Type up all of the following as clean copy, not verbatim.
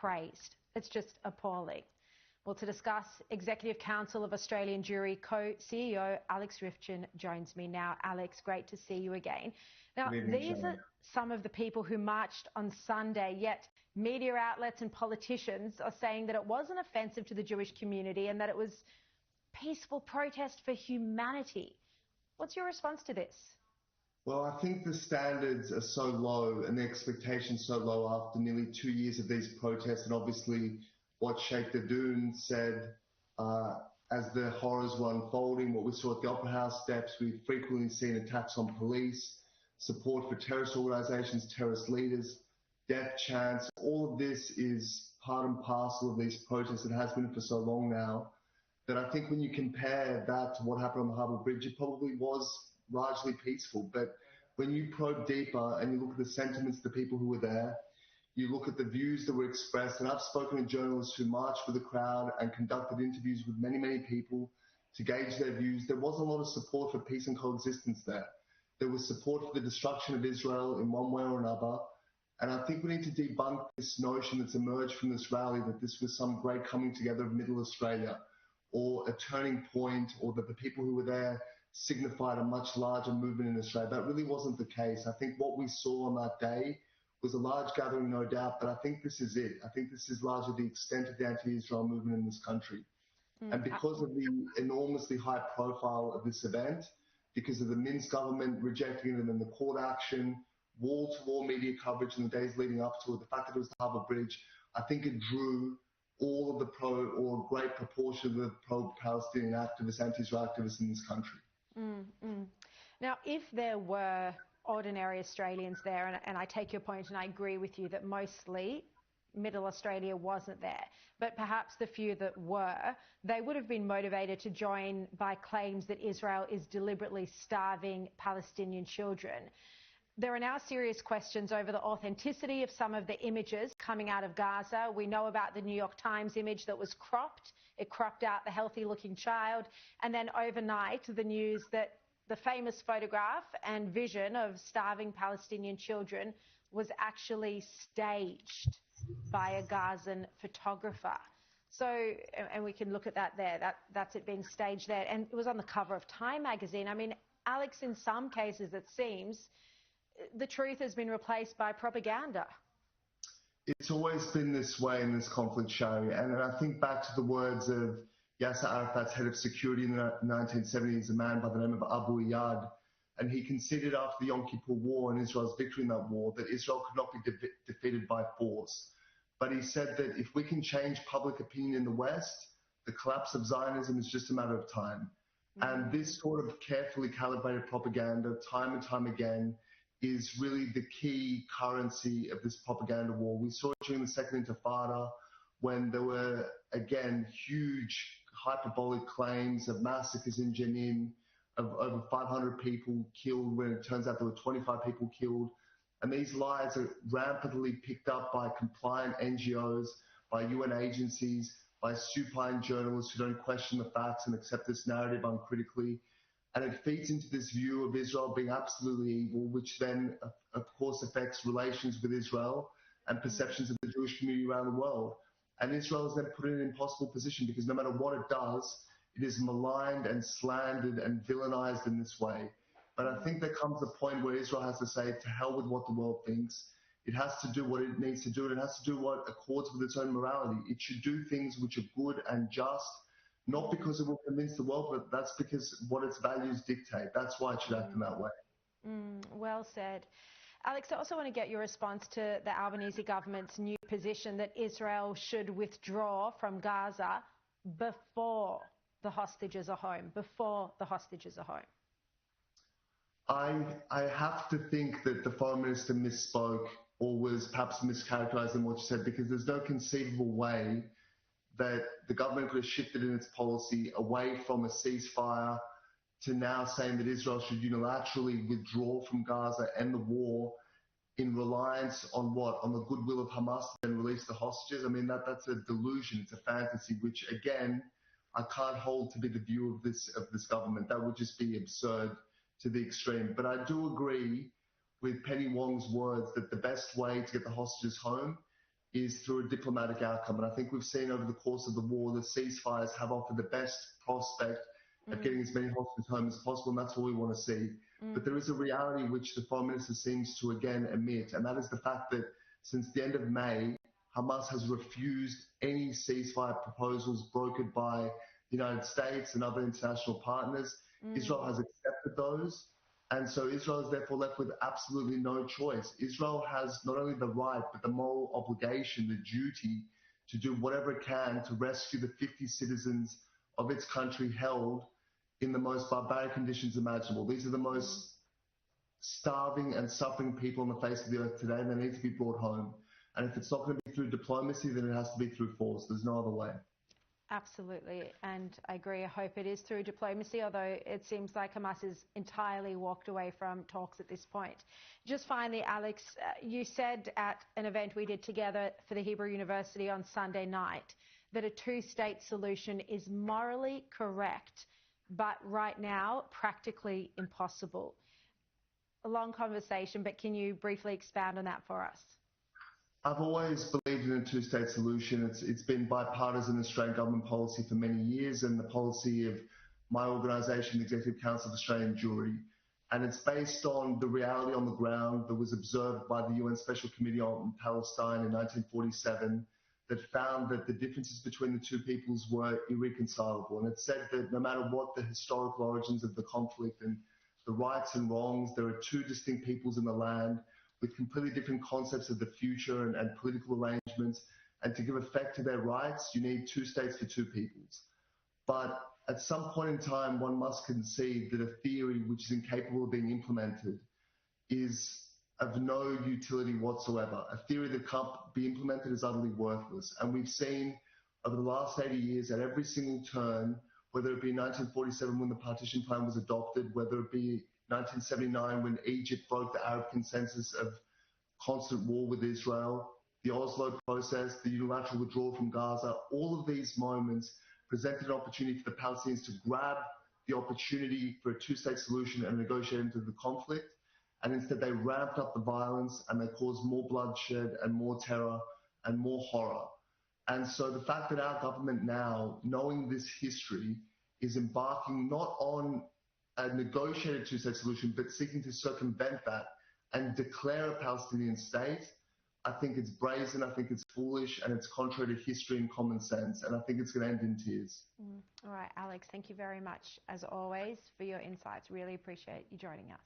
praised. It's just appalling. Well, to discuss, Executive Council of Australian Jewry co-CEO Alex Ryvchin joins me now. Alex, great to see you again. Now, these are some of the people who marched on Sunday, yet media outlets and politicians are saying that it wasn't offensive to the Jewish community and that it was peaceful protest for humanity. What's your response to this? Well, I think the standards are so low and the expectations so low after nearly 2 years of these protests, and obviously what Sheikh Dadoun said as the horrors were unfolding, what we saw at the Opera House steps. We've frequently seen attacks on police, support for terrorist organisations, terrorist leaders, death chants. All of this is part and parcel of these protests. It has been for so long now that I think when you compare that to what happened on the Harbour Bridge, it probably was largely peaceful. But when you probe deeper and you look at the sentiments of the people who were there, you look at the views that were expressed, and I've spoken to journalists who marched with the crowd and conducted interviews with many, many people to gauge their views. There wasn't a lot of support for peace and coexistence there. There was support for the destruction of Israel in one way or another. And I think we need to debunk this notion that's emerged from this rally that this was some great coming together of Middle Australia or a turning point, or that the people who were there signified a much larger movement in Australia. That really wasn't the case. I think what we saw on that day was a large gathering, no doubt, but I think this is it. I think this is largely the extent of the anti-Israel movement in this country. And because of the enormously high profile of this event, because of the Minsk government rejecting it and then the court action, wall-to-wall media coverage in the days leading up to it, the fact that it was the Harbour Bridge, I think it drew all of the or a great proportion of the pro-Palestinian activists, anti-Israel activists in this country. Now, if there were ordinary Australians there, and I take your point and I agree with you that mostly Middle Australia wasn't there, but perhaps the few that were, they would have been motivated to join by claims that Israel is deliberately starving Palestinian children. There are now serious questions over the authenticity of some of the images coming out of Gaza. We know about the New York Times image that was cropped. It cropped out the healthy-looking child. And then overnight, the news that the famous photograph and vision of starving Palestinian children was actually staged by a Gazan photographer. So, and we can look at that there. That's it being staged there. And it was on the cover of Time magazine. I mean, Alex, in some cases, it seems the truth has been replaced by propaganda. It's always been this way in this conflict, Sharri. And I think back to the words of Yasser Arafat's head of security in the 1970s, a man by the name of Abu Iyad, and he conceded after the Yom Kippur War and Israel's victory in that war that Israel could not be defeated by force. But he said that if we can change public opinion in the West, the collapse of Zionism is just a matter of time. And this sort of carefully calibrated propaganda, time and time again, is really the key currency of this propaganda war. We saw it during the Second Intifada when there were, again, huge hyperbolic claims of massacres in Jenin, of over 500 people killed, when it turns out there were 25 people killed. And these lies are rampantly picked up by compliant NGOs, by UN agencies, by supine journalists who don't question the facts and accept this narrative uncritically. And it feeds into this view of Israel being absolutely evil, which then, of course, affects relations with Israel and perceptions of the Jewish community around the world. And Israel is then put in an impossible position because no matter what it does, it is maligned and slandered and villainized in this way. But I think there comes a point where Israel has to say, to hell with what the world thinks. It has to do what it needs to do, and it has to do what accords with its own morality. It should do things which are good and just, not because it will convince the world, but that's because what its values dictate. That's why it should act in that way. Well said. Alex, I also want to get your response to the Albanese government's new position that Israel should withdraw from Gaza before the hostages are home, I have to think that the Foreign Minister misspoke or was perhaps mischaracterized in what she said, because there's no conceivable way that the government could have shifted in its policy away from a ceasefire to now saying that Israel should unilaterally withdraw from Gaza and the war in reliance on what? On the goodwill of Hamas to then release the hostages? I mean, that's a delusion. It's a fantasy, which, again, I can't hold to be the view of this government. That would just be absurd to the extreme. But I do agree with Penny Wong's words that the best way to get the hostages home is through a diplomatic outcome. And I think we've seen over the course of the war that ceasefires have offered the best prospect of getting as many hostages home as possible, and that's what we want to see. But there is a reality which the Foreign Minister seems to again admit, and that is the fact that since the end of May, Hamas has refused any ceasefire proposals brokered by the United States and other international partners. Israel has accepted those. And so Israel is therefore left with absolutely no choice. Israel has not only the right, but the moral obligation, the duty to do whatever it can to rescue the 50 citizens of its country held in the most barbaric conditions imaginable. These are the most starving and suffering people on the face of the earth today, and they need to be brought home. And if it's not going to be through diplomacy, then it has to be through force. There's no other way. Absolutely, and I agree. I hope it is through diplomacy, although it seems like Hamas has entirely walked away from talks at this point. Just finally, Alex, you said at an event we did together for the Hebrew University on Sunday night that a two-state solution is morally correct, but right now practically impossible. A long conversation, but can you briefly expand on that for us? I've always believed in a two-state solution. It's been bipartisan Australian government policy for many years, and the policy of my organisation, the Executive Council of Australian Jewry. And it's based on the reality on the ground that was observed by the UN Special Committee on Palestine in 1947 that found that the differences between the two peoples were irreconcilable. And it said that no matter what the historical origins of the conflict and the rights and wrongs, there are two distinct peoples in the land with completely different concepts of the future and political arrangements. And to give effect to their rights, you need two states for two peoples. But at some point in time, one must concede that a theory which is incapable of being implemented is of no utility whatsoever. A theory that can't be implemented is utterly worthless. And we've seen over the last 80 years at every single turn, whether it be 1947 when the partition plan was adopted, whether it be 1979 when Egypt broke the Arab consensus of constant war with Israel, the Oslo process, the unilateral withdrawal from Gaza, all of these moments presented an opportunity for the Palestinians to grab the opportunity for a two-state solution and negotiate into the conflict. And instead they ramped up the violence and they caused more bloodshed and more terror and more horror. And so the fact that our government now, knowing this history, is embarking not on a negotiated two-state solution, but seeking to circumvent that and declare a Palestinian state, I think it's brazen, I think it's foolish, and it's contrary to history and common sense, and I think it's going to end in tears. All right, Alex, thank you very much, as always, for your insights. Really appreciate you joining us.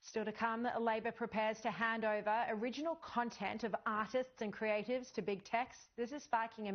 Still to come, Labor prepares to hand over original content of artists and creatives to big tech. This is sparking a